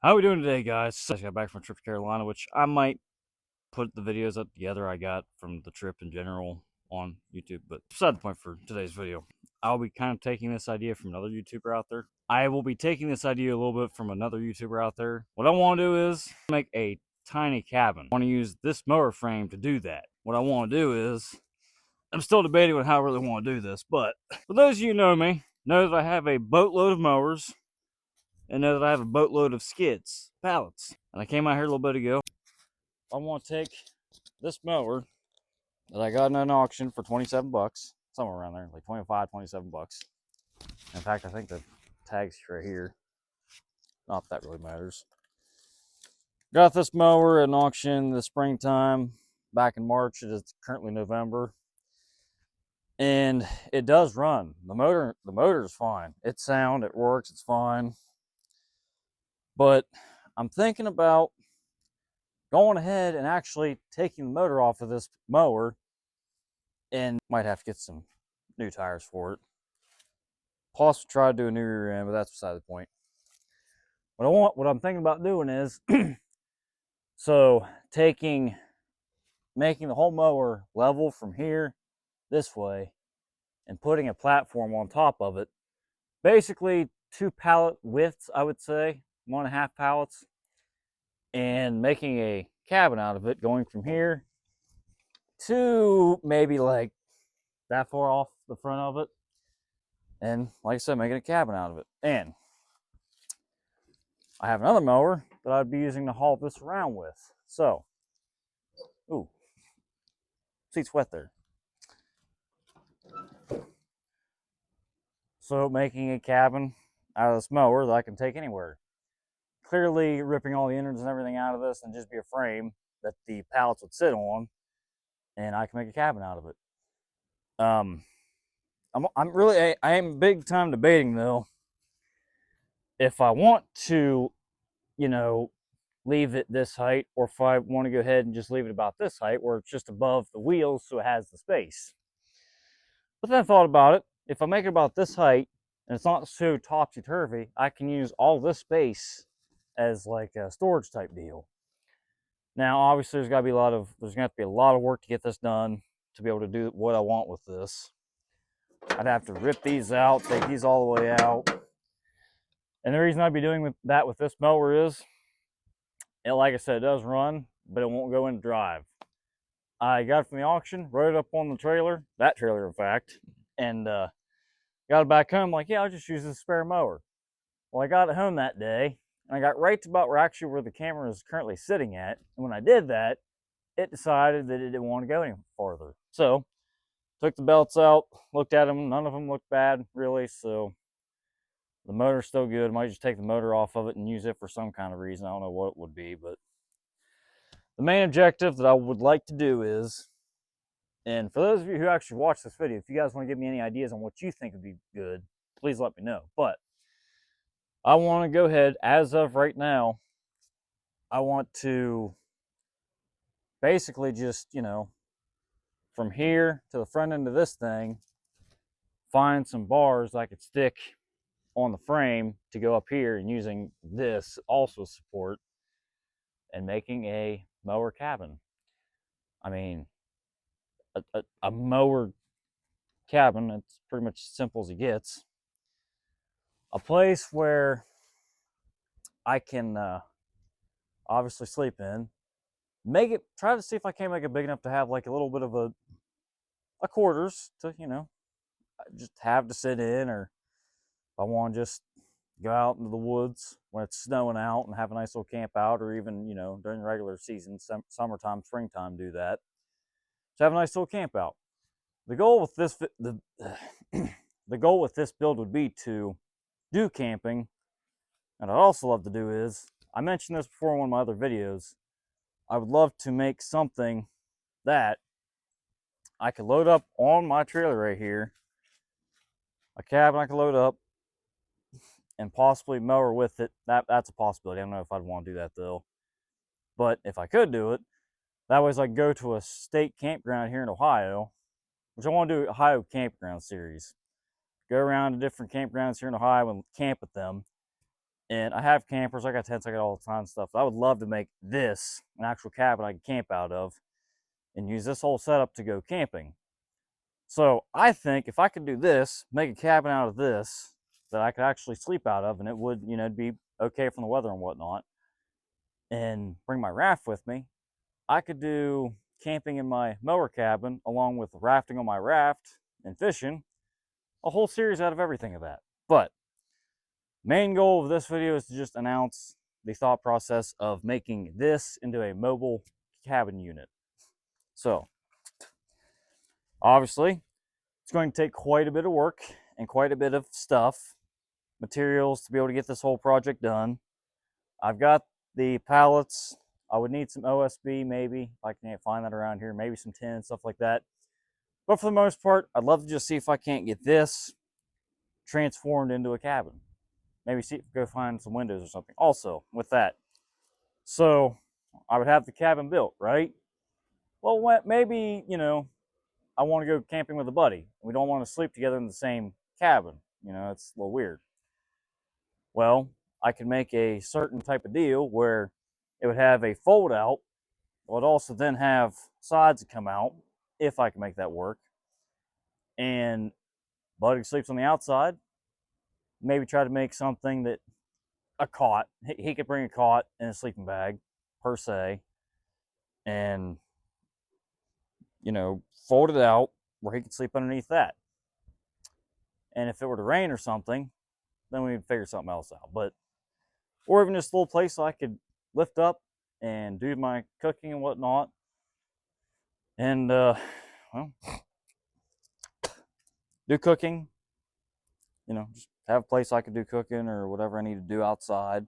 How we doing today, guys? I just got back from a trip to Carolina, which I might put the videos up together I got from the trip in general on YouTube. But beside the point for today's video, I'll be kind of taking this idea from another YouTuber out there. I will be taking this idea a little bit from another YouTuber out there. What I want to do is make a tiny cabin. I want to use this mower frame to do that. What I want to do is, I'm still debating on how I really want to do this, but for those of you who know me, know that I have a boatload of mowers and know that I have a boatload of skids, pallets. And I came out here a little bit ago. I want to take this mower that I got in an auction for 27 bucks, somewhere around there, like 25, 27 bucks. In fact, I think the tag's right here. Not that really matters. Got this mower at an auction in the springtime, back in March. It is currently November. And it does run. The motor is fine. It's sound, it works, it's fine. But I'm thinking about going ahead and actually taking the motor off of this mower, and might have to get some new tires for it. Plus, try to do a new rear end, but that's beside the point. What I'm thinking about doing is, so making the whole mower level from here this way, and putting a platform on top of it. Basically, 2 pallet widths, I would say, 1.5 pallets, and making a cabin out of it, going from here to maybe like that far off the front of it, and like I said, making a cabin out of it. And I have another mower that I'd be using to haul this around with. So, ooh, seat's wet there. So making a cabin out of this mower that I can take anywhere. Clearly ripping all the innards and everything out of this and just be a frame that the pallets would sit on, and I can make a cabin out of it. I am big time debating though if I want to, leave it this height, or if I want to go ahead and just leave it about this height where it's just above the wheels so it has the space. But then I thought about it. If I make it about this height and it's not so topsy-turvy, I can use all this space as like a storage type deal. Now, obviously, there's gonna have to be a lot of work to get this done to be able to do what I want with this. I'd have to rip these out, take these all the way out. And the reason I'd be doing that with this mower is, like I said, it does run, but it won't go into drive. I got it from the auction, rode it up on the trailer, that trailer in fact, and got it back home like, yeah, I'll just use this spare mower. Well, I got it home that day, and I got right to about where the camera is currently sitting at. And when I did that, it decided that it didn't want to go any farther. So, took the belts out, looked at them. None of them looked bad, really. So, the motor's still good. I might just take the motor off of it and use it for some kind of reason. I don't know what it would be, but the main objective that I would like to do is, and for those of you who actually watch this video, if you guys want to give me any ideas on what you think would be good, please let me know. But I want to go ahead, as of right now, I want to basically just, from here to the front end of this thing, find some bars I could stick on the frame to go up here, and using this also support, and making a mower cabin. I mean, a mower cabin, it's pretty much as simple as it gets. A place where I can obviously sleep in. Try to see if I can make it big enough to have like a little bit of a quarters to, just have to sit in, or if I want to just go out into the woods when it's snowing out and have a nice little camp out, or even, during the regular season, summertime, springtime, do that. So have a nice little camp out. The goal with this the goal with this build would be to do camping. And I'd also love to do is, I mentioned this before in one of my other videos, I would love to make something that I could load up on my trailer right here, a cabin I could load up, and possibly mower with it. That's a possibility. I don't know if I'd want to do that though. But if I could do it, that way I could go to a state campground here in Ohio, which I want to do, Ohio campground series. Go around to different campgrounds here in Ohio and camp at them. And I have campers, I got tents, I got all the time stuff. I would love to make this an actual cabin I can camp out of and use this whole setup to go camping. So I think if I could do this, make a cabin out of this that I could actually sleep out of, and it would, it'd be okay from the weather and whatnot, and bring my raft with me, I could do camping in my mower cabin along with rafting on my raft and fishing, a whole series out of everything of that. But main goal of this video is to just announce the thought process of making this into a mobile cabin unit. So obviously it's going to take quite a bit of work and quite a bit of stuff, materials to be able to get this whole project done. I've got the pallets. I would need some OSB maybe, if I can't find that around here, maybe some tin, stuff like that. But for the most part, I'd love to just see if I can't get this transformed into a cabin. Maybe go find some windows or something also with that. So I would have the cabin built, right? Well, maybe, I want to go camping with a buddy. We don't want to sleep together in the same cabin. It's a little weird. Well, I could make a certain type of deal where it would have a fold out. It would also then have sides that come out, if I can make that work. And buddy sleeps on the outside. Maybe try to make something that a cot. He could bring a cot and a sleeping bag, per se, and fold it out where he could sleep underneath that. And if it were to rain or something, then we'd figure something else out. Or even just a little place I could lift up and do my cooking and whatnot. And do cooking. Just have a place I could do cooking or whatever I need to do outside.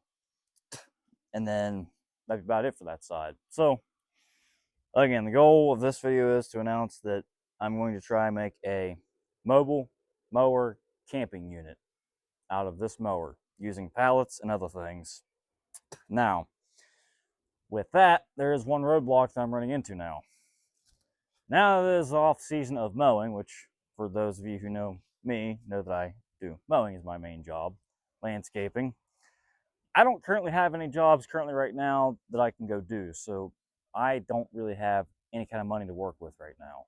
And then that'd be about it for that side. So again, the goal of this video is to announce that I'm going to try and make a mobile mower camping unit out of this mower using pallets and other things. Now, with that, there is one roadblock that I'm running into now. Now that it is off season of mowing, which for those of you who know me, know that I do mowing is my main job, landscaping. I don't currently have any jobs right now that I can go do, so I don't really have any kind of money to work with right now.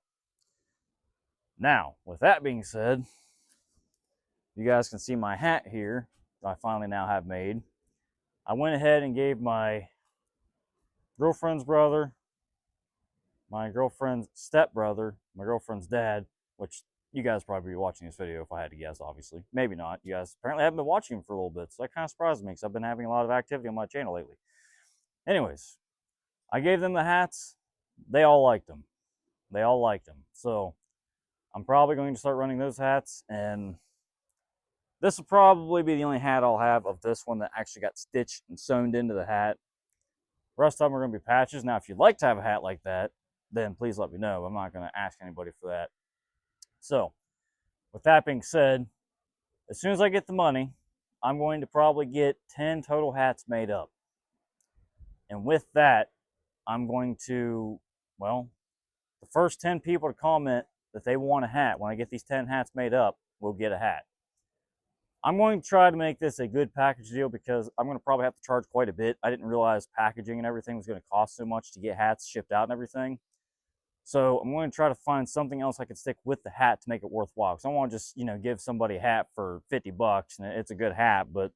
Now, with that being said, you guys can see my hat here that I finally now have made. I went ahead and gave my girlfriend's brother, my girlfriend's stepbrother, my girlfriend's dad, which you guys probably be watching this video if I had to guess, obviously. Maybe not. You guys apparently haven't been watching him for a little bit, so that kind of surprised me because I've been having a lot of activity on my channel lately. Anyways, I gave them the hats. They all liked them. They all liked them. So I'm probably going to start running those hats, and this will probably be the only hat I'll have of this one that actually got stitched and sewn into the hat. The rest of them are going to be patches. Now, if you'd like to have a hat like that, then please let me know. I'm not going to ask anybody for that. So, with that being said, as soon as I get the money, I'm going to probably get 10 total hats made up. And with that, I'm going to, the first 10 people to comment that they want a hat, when I get these 10 hats made up, will get a hat. I'm going to try to make this a good package deal because I'm going to probably have to charge quite a bit. I didn't realize packaging and everything was going to cost so much to get hats shipped out and everything. So I'm going to try to find something else I can stick with the hat to make it worthwhile. Because I don't want to just, give somebody a hat for 50 bucks and it's a good hat, but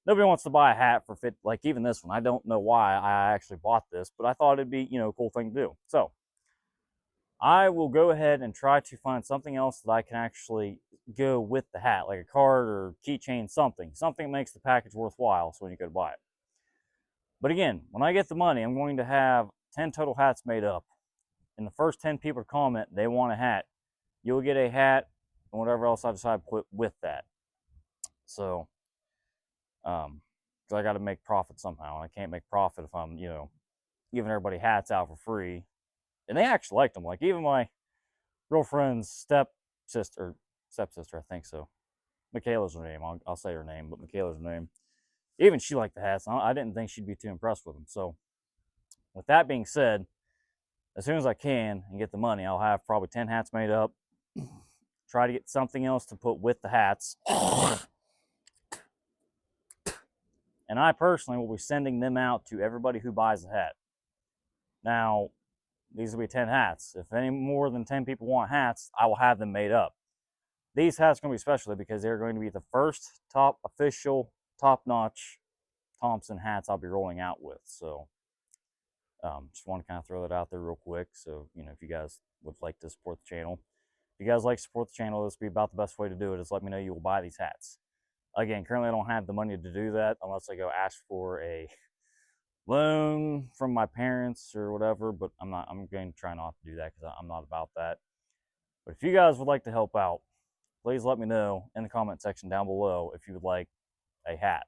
nobody wants to buy a hat for 50, like even this one. I don't know why I actually bought this, but I thought it'd be, a cool thing to do. So I will go ahead and try to find something else that I can actually go with the hat, like a card or keychain, something that makes the package worthwhile so when you go to buy it. But again, when I get the money, I'm going to have 10 total hats made up. And the first 10 people to comment they want a hat, you'll get a hat and whatever else I decide to put with that. So, because I got to make profit somehow. And I can't make profit if I'm, giving everybody hats out for free. And they actually liked them. Like even my girlfriend's stepsister, I think so. Michaela's her name. I'll say her name, but Michaela's her name. Even she liked the hats. I didn't think she'd be too impressed with them. So, with that being said, as soon as I can and get the money, I'll have probably 10 hats made up. Try to get something else to put with the hats. and I personally will be sending them out to everybody who buys a hat. Now, these will be 10 hats. If any more than 10 people want hats, I will have them made up. These hats are going to be special because they're going to be the first top official, top-notch Thompson hats I'll be rolling out with. So, just want to kind of throw that out there real quick. So, if you guys would like to support the channel, if you guys like to support the channel, this would be about the best way to do it. Is let me know you will buy these hats. Again, currently I don't have the money to do that unless I go ask for a loan from my parents or whatever, but I'm going to try not to do that because I'm not about that. But if you guys would like to help out, please let me know in the comment section down below if you would like a hat.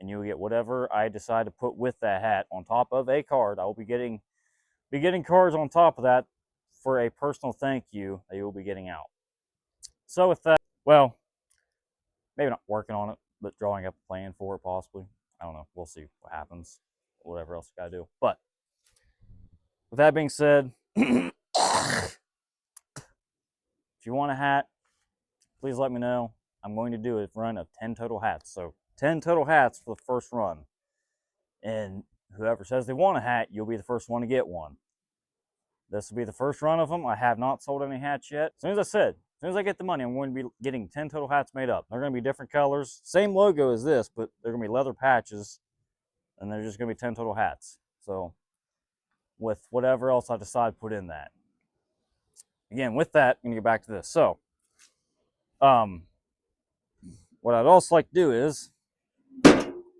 And you will get whatever I decide to put with that hat on top of a card. I will be getting cards on top of that for a personal thank you that you will be getting out. So with that, well, maybe not working on it, but drawing up a plan for it possibly. I don't know. We'll see what happens. Whatever else I gotta do. But with that being said, if you want a hat, please let me know. I'm going to do a run of 10 total hats. So 10 total hats for the first run. And whoever says they want a hat, you'll be the first one to get one. This will be the first run of them. I have not sold any hats yet. As soon as I get the money, I'm going to be getting 10 total hats made up. They're going to be different colors. Same logo as this, but they're going to be leather patches. And they're just going to be 10 total hats. So with whatever else I decide to put in that. Again, with that, I'm going to get back to this. So, what I'd also like to do is,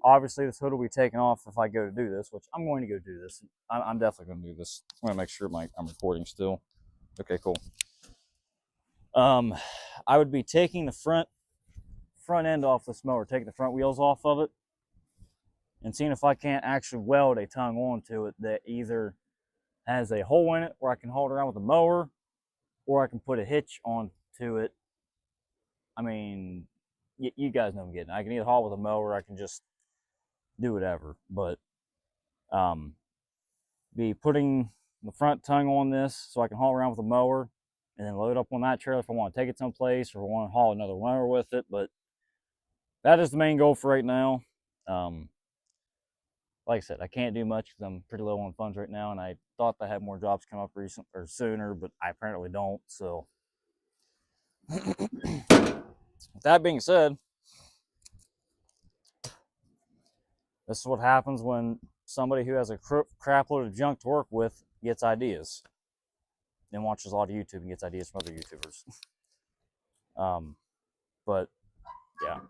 obviously this hood will be taken off if I go to do this, which I'm going to go do this. I'm definitely going to do this. I'm going to make sure I'm recording still. Okay, cool. I would be taking the front end off this mower, taking the front wheels off of it, and seeing if I can't actually weld a tongue onto it that either has a hole in it where I can haul it around with a mower, or I can put a hitch onto it. I mean, you guys know what I'm getting. I can either haul with a mower, or I can just do whatever. But be putting the front tongue on this so I can haul around with a mower, and then load up on that trailer if I want to take it someplace, or I want to haul another mower with it. But that is the main goal for right now. Like I said, I can't do much because I'm pretty low on funds right now, and I thought I had more jobs come up sooner, but I apparently don't. So, that being said, this is what happens when somebody who has a crap load of junk to work with gets ideas, and watches a lot of YouTube and gets ideas from other YouTubers. But yeah.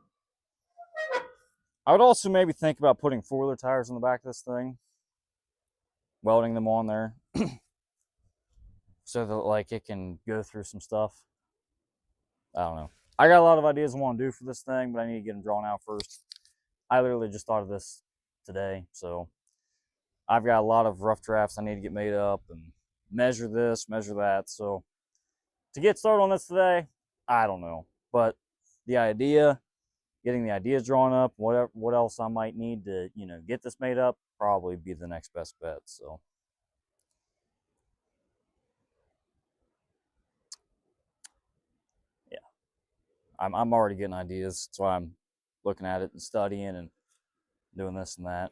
I would also maybe think about putting 4-wheeler tires on the back of this thing, welding them on there, so that like it can go through some stuff. I don't know. I got a lot of ideas I want to do for this thing, but I need to get them drawn out first. I literally just thought of this today, so I've got a lot of rough drafts I need to get made up and measure this, measure that. So to get started on this today, I don't know, but the idea, getting the ideas drawn up, what else I might need to, get this made up, probably be the next best bet. So yeah, I'm already getting ideas. That's why I'm looking at it and studying and doing this and that.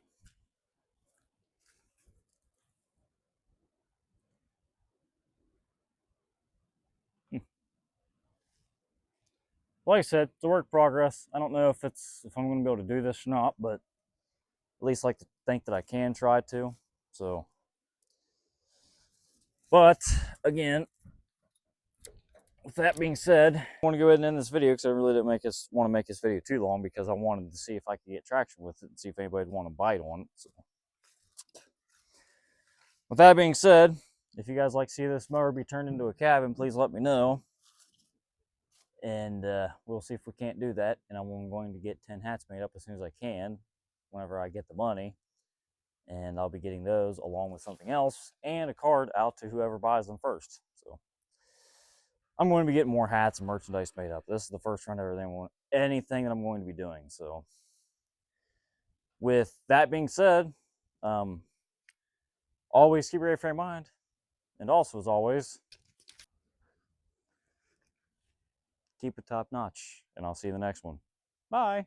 Like I said, it's a work in progress. I don't know if I'm going to be able to do this or not, but at least like to think that I can try to. So, but again, with that being said, I want to go ahead and end this video because I really didn't want to make this video too long, because I wanted to see if I could get traction with it and see if anybody would want to bite on it. So, with that being said, if you guys like to see this mower be turned into a cabin, please let me know. And we'll see if we can't do that. And I'm going to get 10 hats made up as soon as I can, whenever I get the money. And I'll be getting those along with something else and a card out to whoever buys them first. So I'm going to be getting more hats and merchandise made up. This is the first run of anything that I'm going to be doing. So with that being said, always keep your A-frame in mind. And also, as always, keep it top notch. And I'll see you in the next one. Bye.